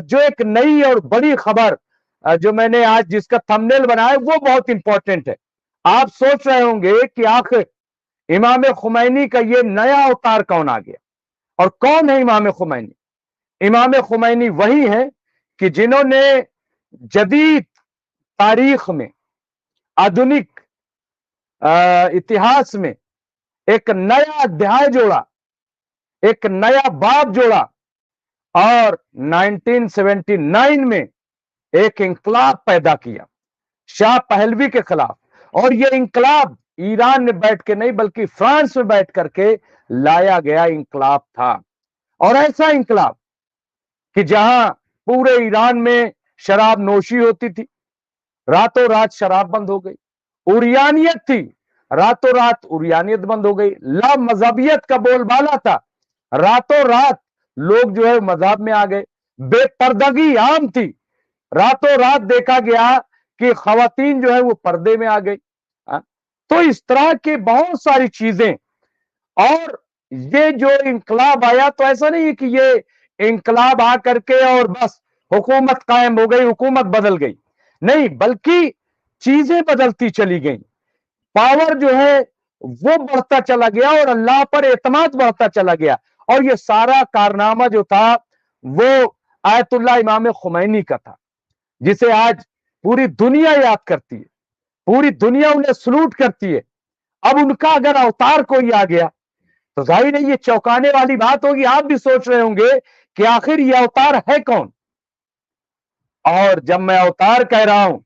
جو ایک نئی اور بڑی خبر جو میں نے آج جس کا تھمبنیل بنایا وہ بہت امپورٹنٹ ہے. آپ سوچ رہے ہوں گے کہ آخر امام خمینی کا یہ نیا اوتار کون آ گیا, اور کون ہے امام خمینی؟ امام خمینی وہی ہیں کہ جنہوں نے جدید تاریخ میں, آدھنک اتہاس میں ایک نیا ادھیائے جوڑا, ایک نیا باب جوڑا, اور 1979 میں ایک انقلاب پیدا کیا شاہ پہلوی کے خلاف. اور یہ انقلاب ایران میں بیٹھ کے نہیں بلکہ فرانس میں بیٹھ کر کے لایا گیا انقلاب تھا. اور ایسا انقلاب کہ جہاں پورے ایران میں شراب نوشی ہوتی تھی, راتوں رات شراب بند ہو گئی. اوریانیت تھی, راتوں رات اوریانیت بند ہو گئی. لا مذہبیت کا بول بالا تھا, راتوں رات لوگ جو ہے مذہب میں آ گئے. بے پردگی عام تھی, راتوں رات دیکھا گیا کہ خواتین جو ہے وہ پردے میں آ گئی. تو اس طرح کے بہت ساری چیزیں. اور یہ جو انقلاب آیا تو ایسا نہیں ہے کہ یہ انقلاب آ کر کے اور بس حکومت قائم ہو گئی, حکومت بدل گئی, نہیں, بلکہ چیزیں بدلتی چلی گئیں. پاور جو ہے وہ بڑھتا چلا گیا اور اللہ پر اعتماد بڑھتا چلا گیا. اور یہ سارا کارنامہ جو تھا وہ آیت اللہ امام خمینی کا تھا, جسے آج پوری دنیا یاد کرتی ہے, پوری دنیا انہیں سلوٹ کرتی ہے. اب ان کا اگر اوتار کوئی آ گیا تو ظاہر ہے یہ چوکانے والی بات ہوگی. آپ بھی سوچ رہے ہوں گے کہ آخر یہ اوتار ہے کون. اور جب میں اوتار کہہ رہا ہوں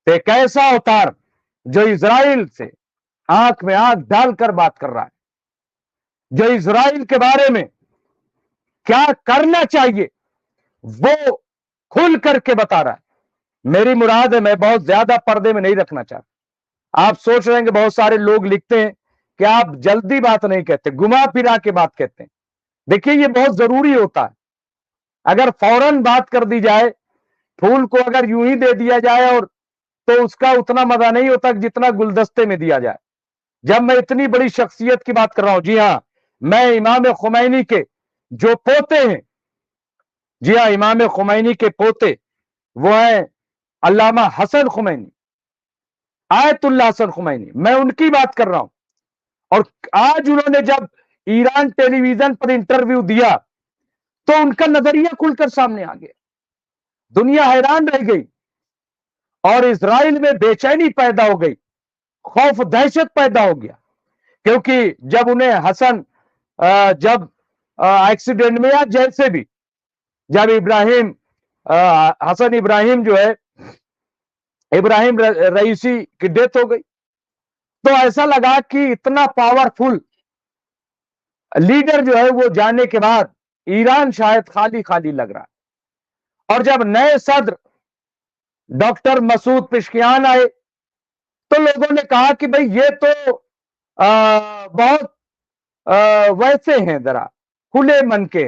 تو ایک ایسا اوتار جو اسرائیل سے آنکھ میں آنکھ ڈال کر بات کر رہا ہے, جو اسرائیل کے بارے میں کیا کرنا چاہیے وہ کھل کر کے بتا رہا ہے. میری مراد ہے, میں بہت زیادہ پردے میں نہیں رکھنا چاہتا. آپ سوچ رہے ہیں کہ بہت سارے لوگ لکھتے ہیں کہ آپ جلدی بات نہیں کہتے, گما پھرا کے بات کہتے ہیں. دیکھیے یہ بہت ضروری ہوتا ہے. اگر فوراً بات کر دی جائے, پھول کو اگر یوں ہی دے دیا جائے اور تو اس کا اتنا مزہ نہیں ہوتا جتنا گلدستے میں دیا جائے. جب میں اتنی بڑی شخصیت کی بات کر رہا ہوں, جی ہاں, میں امام خمینی کے جو پوتے ہیں, جی ہاں, امام خمینی کے پوتے وہ ہیں علامہ حسن خمینی, آیت اللہ حسن خمینی, میں ان کی بات کر رہا ہوں. اور آج انہوں نے جب ایران ٹیلی ویژن پر انٹرویو دیا تو ان کا نظریہ کھل کر سامنے آ گیا. دنیا حیران رہ گئی اور اسرائیل میں بے چینی پیدا ہو گئی, خوف دہشت پیدا ہو گیا. کیونکہ جب انہیں حسن جب ایکسیڈنٹ میں یا جیسے بھی جب ابراہیم حسن ابراہیم جو ہے ابراہیم رئیسی کی ڈیتھ ہو گئی تو ایسا لگا کہ اتنا پاورفل لیڈر جو ہے وہ جانے کے بعد ایران شاید خالی خالی لگ رہا ہے. اور جب نئے صدر ڈاکٹر مسعود پشکیان آئے تو لوگوں نے کہا کہ بھئی یہ تو بہت ویسے ہیں, ذرا کھلے من کے,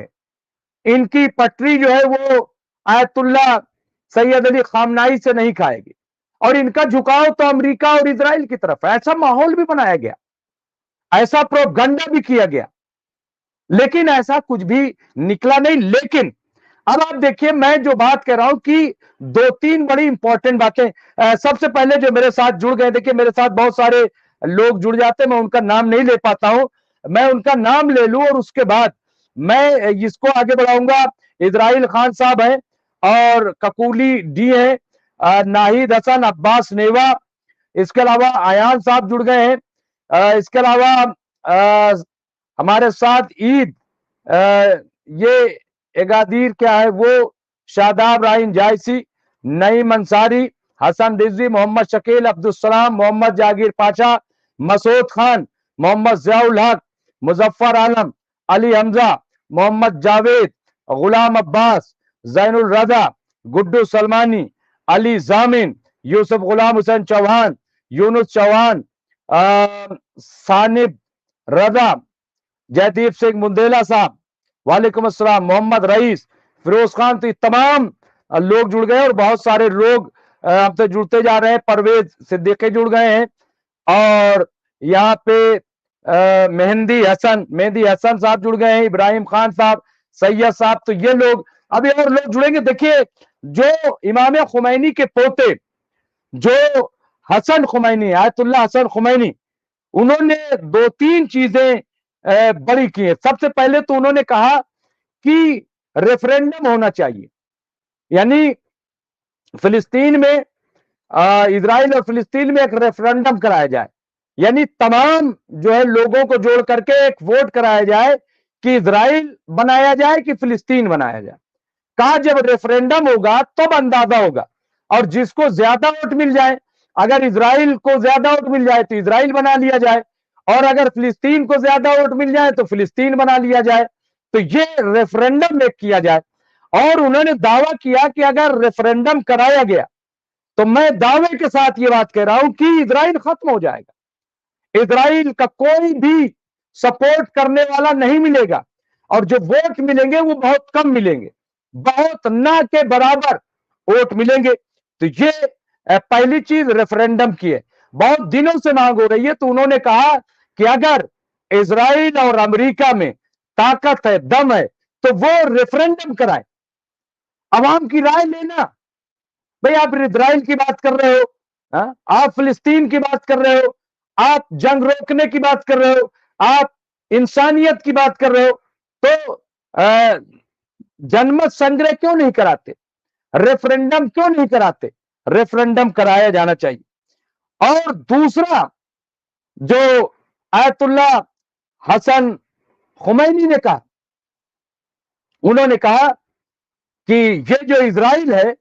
ان کی پٹری جو ہے وہ آیت اللہ سید علی خامنائی سے نہیں کھائے گی, اور ان کا جھکاؤ تو امریکہ اور اسرائیل کی طرف ہے. ایسا ماحول بھی بنایا گیا, ایسا پروپیگنڈا بھی کیا گیا, لیکن ایسا کچھ بھی نکلا نہیں. لیکن اب آپ دیکھیے میں جو بات کہہ رہا ہوں کہ دو تین بڑی امپورٹنٹ باتیں. سب سے پہلے جو میرے ساتھ جڑ گئے, دیکھیے میرے ساتھ بہت سارے لوگ جڑ جاتے ہیں, میں ان کا نام نہیں لے پاتا ہوں, میں ان کا نام لے لوں اور اس کے بعد میں اس کو آگے بڑھاؤں گا. اسرائیل خان صاحب ہیں اور ککولی ڈی ہیں, ناہید حسن, عباس نیوا, اس کے علاوہ آیان صاحب جڑ گئے ہیں, اس کے علاوہ ہمارے ساتھ عید یہ اگادیر کیا ہے وہ شاداب راہین جائسی, نعیم انصاری, حسن رضوی, محمد شکیل, عبدالسلام, محمد جاگیر پاشا, مسعود خان, محمد ضیاء الحق, مظفر عالم, علی حمزہ, محمد جاوید, غلام عباس, زین الرضا, گڈو سلمانی, علی ضامن, یوسف غلام حسین چوہان, یونس چوہان, سانب رضا, جیدیپ سنگھ مندیلا صاحب, وعلیکم السلام, محمد رئیس, فیروز خان. تو تمام لوگ جڑ گئے اور بہت سارے لوگ ہم سے جڑتے جا رہے ہیں. پرویز صدیقی جڑ گئے ہیں, اور یہاں پہ مہندی حسن صاحب جڑ گئے ہیں, ابراہیم خان صاحب, سید صاحب. تو یہ لوگ अभी और लोग जुड़ेंगे। देखिए जो इमाम खुमैनी के पोते जो हसन खुमैनी, आयतुल्लाह हसन खुमैनी, उन्होंने दो तीन चीजें बड़ी की है। सबसे पहले तो उन्होंने कहा कि रेफरेंडम होना चाहिए, यानी फिलिस्तीन में इजराइल और फिलिस्तीन में एक रेफरेंडम कराया जाए, यानी तमाम जो है लोगों को जोड़ करके एक वोट कराया जाए कि इजराइल बनाया जाए कि फिलिस्तीन बनाया जाए। कहा जब रेफरेंडम होगा तब अंदाजा होगा, और जिसको ज्यादा वोट मिल जाए, अगर इजराइल को ज्यादा वोट मिल जाए तो इजराइल बना लिया जाए, और अगर फिलिस्तीन को ज्यादा वोट मिल जाए तो फिलिस्तीन बना लिया जाए। तो ये रेफरेंडम एक किया जाए। और उन्होंने दावा किया कि अगर रेफरेंडम कराया गया तो मैं दावे के साथ ये बात कह रहा हूं कि इजराइल खत्म हो जाएगा, इजराइल का कोई भी सपोर्ट करने वाला नहीं मिलेगा, और जो वोट मिलेंगे वो बहुत कम मिलेंगे, बहुत ना के बराबर वोट मिलेंगे। तो ये पहली चीज रेफरेंडम की है, बहुत दिनों से मांग हो रही है। तो उन्होंने कहा कि अगर इजराइल और अमेरिका में ताकत है, दम है, तो वो रेफरेंडम कराए, अवाम की राय लेना। भाई आप इजराइल की बात कर रहे हो, आप फिलिस्तीन की बात कर रहे हो, आप जंग रोकने की बात कर रहे हो, आप इंसानियत की बात कर रहे हो, तो जनमत संग्रह क्यों नहीं कराते, रेफरेंडम क्यों नहीं कराते? रेफरेंडम कराया जाना चाहिए। और दूसरा जो आयतुल्लाह हसन खुमैनी ने कहा, उन्होंने कहा कि ये जो इजराइल है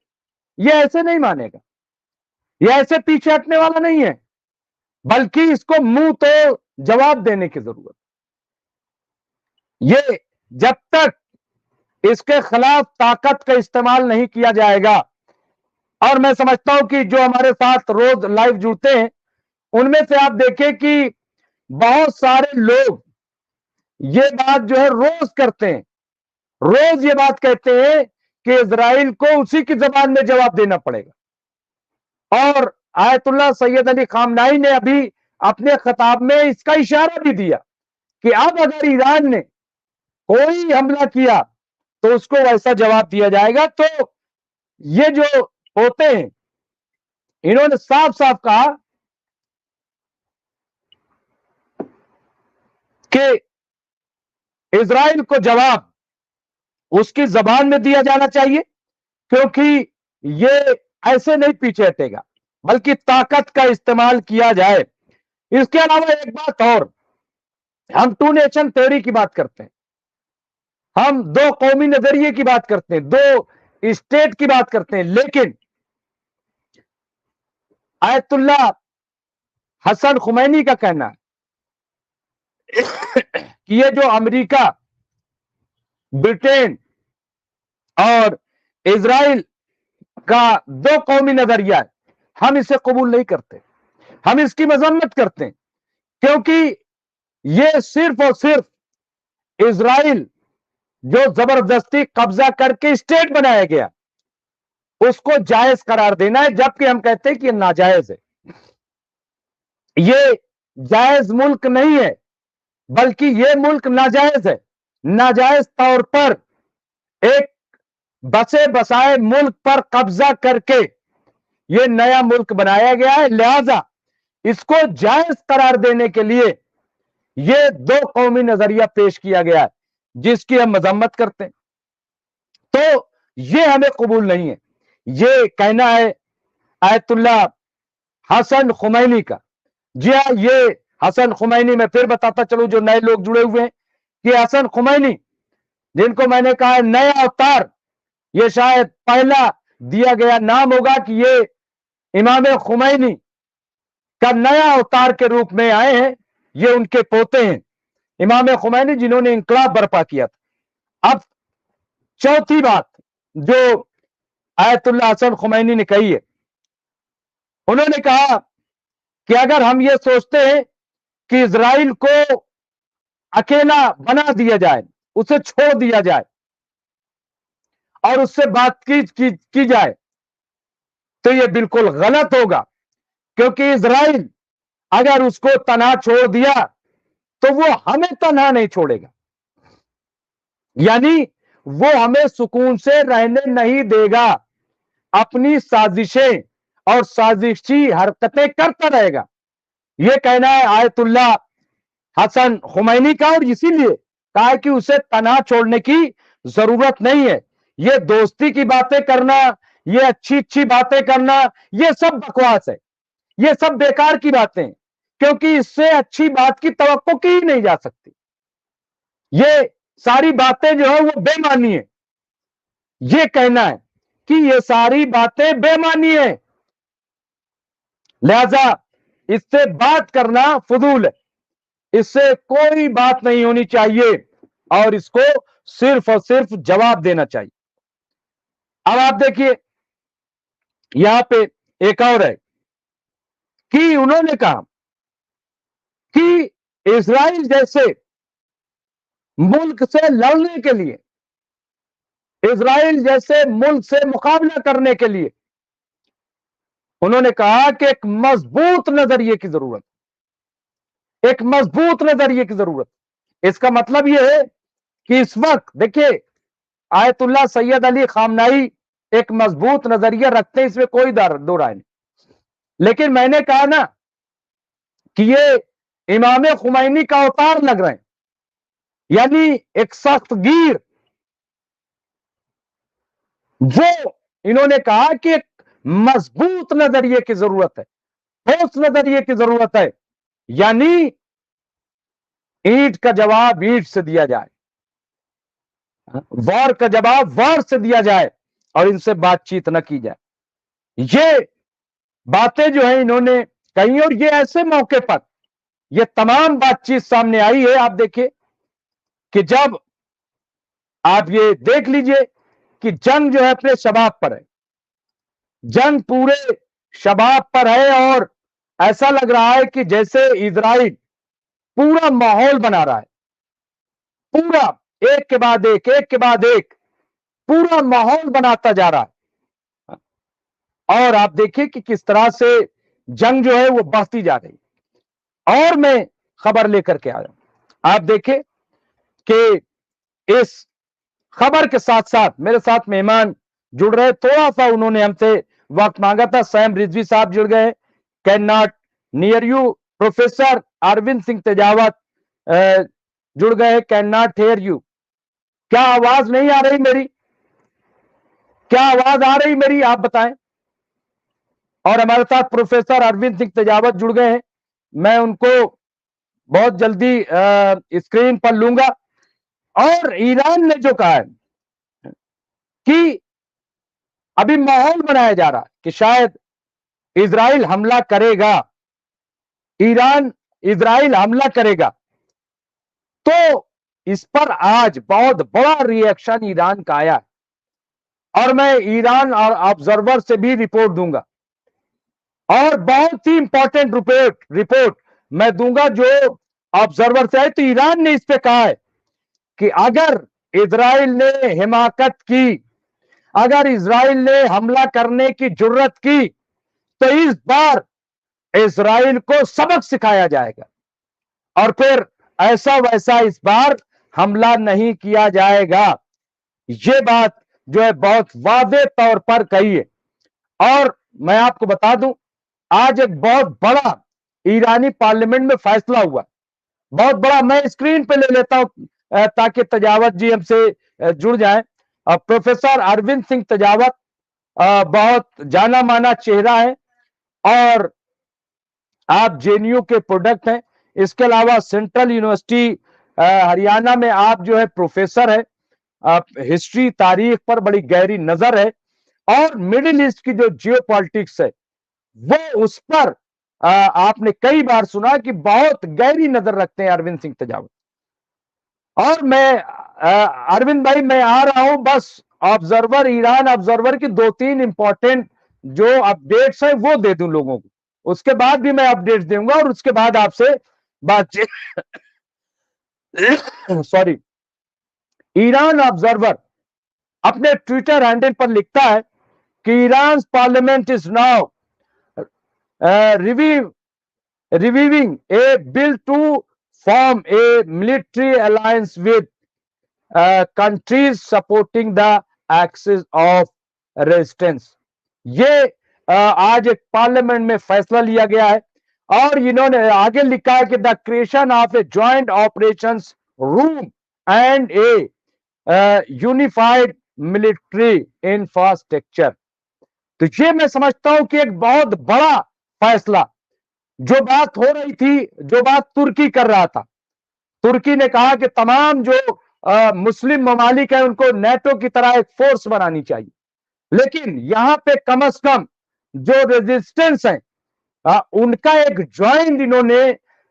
ये ऐसे नहीं मानेगा, ये ऐसे पीछे हटने वाला नहीं है, बल्कि इसको मुंह तो जवाब देने की जरूरत। ये जब तक इसके खिलाफ ताकत का इस्तेमाल नहीं किया जाएगा, और मैं समझता हूं कि जो हमारे साथ रोज लाइव जुड़ते हैं उनमें से आप देखें कि बहुत सारे लोग ये बात जो है रोज करते हैं, रोज ये बात कहते हैं कि इजराइल को उसी की जबान में जवाब देना पड़ेगा। और आयतुल्लाह सैयद अली खामनाई ने अभी अपने खिताब में इसका इशारा भी दिया कि अब अगर ईरान ने कोई हमला किया तो उसको वैसा जवाब दिया जाएगा। तो ये जो होते हैं इन्होंने साफ साफ कहा कि इजराइल को जवाब उसकी जबान में दिया जाना चाहिए, क्योंकि ये ऐसे नहीं पीछे हटेगा, बल्कि ताकत का इस्तेमाल किया जाए। इसके अलावा एक बात और, हम टू नेशन थ्योरी की बात करते हैं, हम दो कौमी नजरिए की बात करते हैं, दो स्टेट की बात करते हैं, लेकिन आयतुल्लाह हसन खुमैनी का कहना है कि ये जो अमेरिका, ब्रिटेन और इजराइल का दो कौमी नजरिया है, हम इसे कबूल नहीं करते, हम इसकी मजम्मत करते हैं, क्योंकि ये सिर्फ और सिर्फ इजराइल जो जबरदस्ती कब्जा करके स्टेट बनाया गया उसको जायज करार देना है, जबकि हम कहते हैं कि ये नाजायज है। ये जायज मुल्क नहीं है, बल्कि ये मुल्क नाजायज है। नाजायज तौर पर एक बसे बसाए मुल्क पर कब्जा करके ये नया मुल्क बनाया गया है, लिहाजा इसको जायज करार देने के लिए ये दो कौमी नजरिया पेश किया गया है, जिसकी हम मजम्मत करते हैं। तो ये हमें कबूल नहीं है। ये कहना है आयतुल्लाह हसन खुमैनी का। जी हाँ, ये हसन खुमैनी, मैं फिर बताता चलूं जो नए लोग जुड़े हुए हैं कि हसन खुमैनी, जिनको मैंने कहा है नया अवतार, ये शायद पहला दिया गया नाम होगा कि ये इमाम खुमैनी का नया अवतार के रूप में आए हैं। ये उनके पोते हैं इमाम खुमैनी, जिन्होंने इंकलाब बर्पा किया था। अब चौथी बात जो आयतुल्लाह हसन खुमैनी ने कही है, उन्होंने कहा कि अगर हम ये सोचते हैं कि इजराइल को अकेला बना दिया जाए, उसे छोड़ दिया जाए और उससे बातचीत की जाए, तो यह बिल्कुल गलत होगा, क्योंकि इजराइल अगर उसको तनहा छोड़ दिया तो वो हमें तनहा नहीं छोड़ेगा। यानी वो हमें सुकून से रहने नहीं देगा, अपनी साजिशें और साजिशी हरकतें करता रहेगा। ये कहना है आयतुल्ला हसन खुमैनी का, और इसीलिए कहा है कि उसे तनहा छोड़ने की जरूरत नहीं है। ये दोस्ती की बातें करना, ये अच्छी अच्छी बातें करना, ये सब बकवास है, ये सब बेकार की बातें हैं, क्योंकि इससे अच्छी बात की तवक्को की ही नहीं जा सकती। ये सारी बातें जो है वो बेमानी है। ये कहना है कि ये सारी बातें बेमानी है, लिहाजा इससे बात करना फजूल है, इससे कोई बात नहीं होनी चाहिए और इसको सिर्फ और सिर्फ जवाब देना चाहिए। अब आप देखिए यहां पे एक और है कि उन्होंने कहा कि इजराइल जैसे मुल्क से लड़ने के लिए, इजराइल जैसे मुल्क से मुकाबला करने के लिए उन्होंने कहा कि एक मजबूत नजरिए की जरूरत, एक मजबूत नजरिए की जरूरत। इसका मतलब यह है कि इस वक्त देखिए आयतुल्ला सैयद अली खामनाई एक मजबूत नजरिया रखते हैं, इसमें कोई दो राय नहीं, लेकिन मैंने कहा ना कि ये इमाम खुमैनी का अवतार लग रहे हैं, यानी एक सख्त गिर। वो इन्होंने कहा कि एक मजबूत नजरिए की जरूरत है, ठोस नजरिए की जरूरत है, यानी ईंट का जवाब ईंट से दिया जाए, वार का जवाब वार से दिया जाए और इनसे बातचीत न की जाए। ये बातें जो है इन्होंने कही, और ये ऐसे मौके पर ये तमाम बातचीत सामने आई है। आप देखिए कि जब आप ये देख लीजिए कि जंग जो है अपने शबाब पर है, जंग पूरे शबाब पर है, और ऐसा लग रहा है कि जैसे इजराइल पूरा माहौल बना रहा है, पूरा एक के बाद एक के बाद एक पूरा माहौल बनाता जा रहा है। और आप देखिए कि किस तरह से जंग जो है वो बढ़ती जा रही। और मैं खबर लेकर के आया, आप देखिए कि इस खबर के साथ साथ मेरे साथ मेहमान जुड़ रहे, थोड़ा सा उन्होंने हमसे वक्त मांगा था। सैम रिजवी साहब जुड़ गए, can not near you. Professor Arvind Singh Tejawat जुड़ गए, कैन नॉट हेयर यू। क्या आवाज नहीं आ रही मेरी? क्या आवाज आ रही मेरी? आप बताएं। और हमारे साथ प्रोफेसर अरविंद सिंह तेजावत जुड़ गए हैं, मैं उनको बहुत जल्दी स्क्रीन पर लूंगा। और ईरान ने जो कहा है कि अभी माहौल बनाया जा रहा है कि शायद इजराइल हमला करेगा, ईरान इजराइल हमला करेगा, तो इस पर आज बहुत बड़ा रिएक्शन ईरान का आया है, और मैं ईरान और ऑब्जर्वर से भी रिपोर्ट दूंगा, और बहुत ही इंपॉर्टेंट रिपोर्ट मैं दूंगा जो ऑब्जर्वर से है। तो ईरान ने इस पे कहा है कि अगर इजराइल ने हिमाकत की, अगर इजराइल ने हमला करने की जुर्रत की, तो इस बार इजराइल को सबक सिखाया जाएगा, और फिर ऐसा वैसा इस बार हमला नहीं किया जाएगा। ये बात जो है बहुत वादे तौर पर कही है। और मैं आपको बता दूं, आज एक बहुत बड़ा ईरानी पार्लियामेंट में फैसला हुआ, बहुत बड़ा। मैं स्क्रीन पे ले लेता हूं ताकि तजावत जी हमसे जुड़ जाएं। प्रोफेसर अरविंद सिंह तजावत बहुत जाना माना चेहरा है, और आप जेएनयू के प्रोडक्ट हैं। इसके अलावा सेंट्रल यूनिवर्सिटी हरियाणा में आप जो है प्रोफेसर है, आप हिस्ट्री तारीख पर बड़ी गहरी नजर है, और मिडिल ईस्ट की जो जियो पॉलिटिक्स है वो उस पर आपने कई बार सुना कि बहुत गहरी नजर रखते हैं अरविंद सिंह तेजावत। और मैं अरविंद भाई मैं आ रहा हूं, बस ऑब्जर्वर, ईरान ऑब्जर्वर की 2-3 इंपॉर्टेंट जो अपडेट्स हैं वो दे दूं लोगों को, उसके बाद भी मैं अपडेट्स दूंगा, और उसके बाद आपसे बातचीत सॉरी। ईरान ऑब्जर्वर अपने ट्विटर हैंडल पर लिखता है कि Iran parliament is now reviewing a bill to form a military alliance with countries supporting the axis of resistance. ये आज एक पार्लियामेंट में फैसला लिया गया है और इन्होंने आगे लिखा है कि the creation of a joint operations room and A unified military infrastructure. तो ये मैं समझता हूं कि एक बहुत बड़ा फैसला, जो बात हो रही थी, जो बात तुर्की कर रहा था, तुर्की ने कहा कि तमाम जो मुस्लिम ममालिक है उनको नेटो की तरह एक फोर्स बनानी चाहिए, लेकिन यहां पे कम से कम जो रेजिस्टेंस है उनका एक ज्वाइंट इन्होंने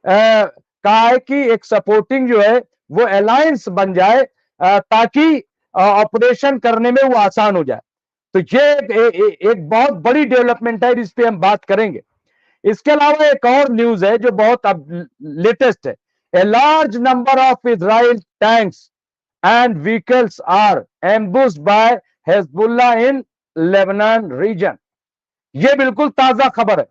कहा है कि एक सपोर्टिंग जो है वो अलायंस बन जाए ताकि ऑपरेशन करने में वो आसान हो जाए। तो ये एक बहुत बड़ी डेवलपमेंट है, इस पे हम बात करेंगे। इसके अलावा एक और न्यूज है जो बहुत अब लेटेस्ट है। A large number of Israel tanks and vehicles are ambushed by Hezbollah in Lebanon region. ये बिल्कुल ताजा खबर है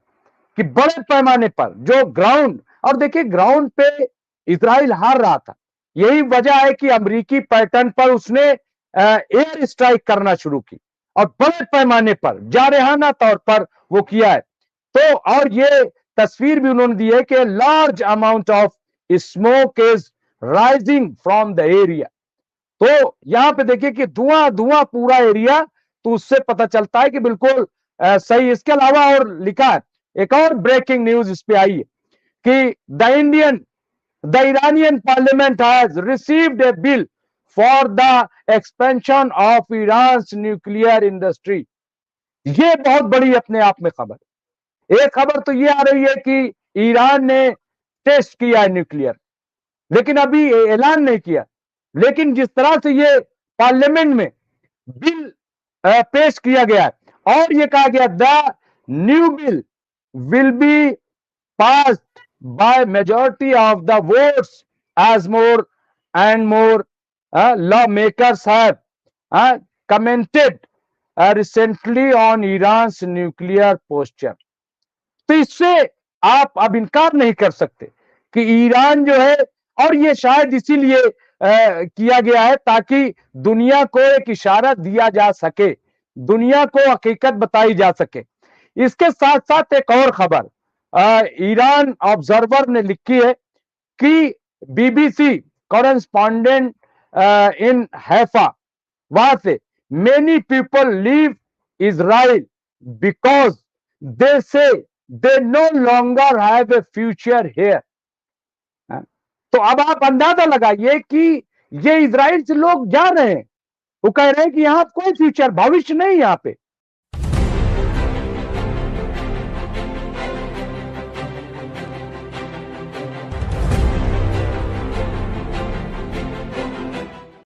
कि बड़े पैमाने पर जो ग्राउंड, और देखिए ग्राउंड पे इजराइल हार रहा था, यही वजह है कि अमेरिकी पैटर्न पर उसने एयर स्ट्राइक करना शुरू की और बड़े पैमाने पर जारहाना तौर पर वो किया है। तो और ये तस्वीर भी उन्होंने दी है कि large amount of smoke is rising from the area. तो यहां पे देखिए कि धुआं धुआं पूरा एरिया, तो उससे पता चलता है कि बिल्कुल सही। इसके अलावा और लिखा है, एक और ब्रेकिंग न्यूज इस पे आई है कि the Iranian parliament has received a bill for the expansion of Iran's nuclear industry। ये बहुत बड़ी अपने आप में खबर। एक खबर तो ये आ रही है कि ईरान ने टेस्ट किया है न्यूक्लियर, लेकिन अभी ऐलान नहीं किया। लेकिन जिस तरह से ये पार्लियामेंट में बिल पेश किया गया है और ये कहा गया the new bill will be passed by majority of the votes as more and more lawmakers have commented recently on Iran's nuclear posture। तो इससे आप अब इनकार नहीं कर सकते कि ईरान जो है, और ये शायद इसीलिए किया गया है ताकि दुनिया को एक इशारा दिया जा सके, दुनिया को हकीकत बताई जा सके। इसके साथ साथ एक और खबर ईरान ऑब्जर्वर ने लिखी है कि बीबीसी कॉरेस्पॉन्डेंट इन हैफा, वहां से many people leave Israel because they say they no longer have a future here. तो अब आप अंदाजा लगाइए कि ये इजराइल से लोग जा रहे हैं, वो कह रहे हैं कि यहां कोई फ्यूचर, भविष्य नहीं, यहां पे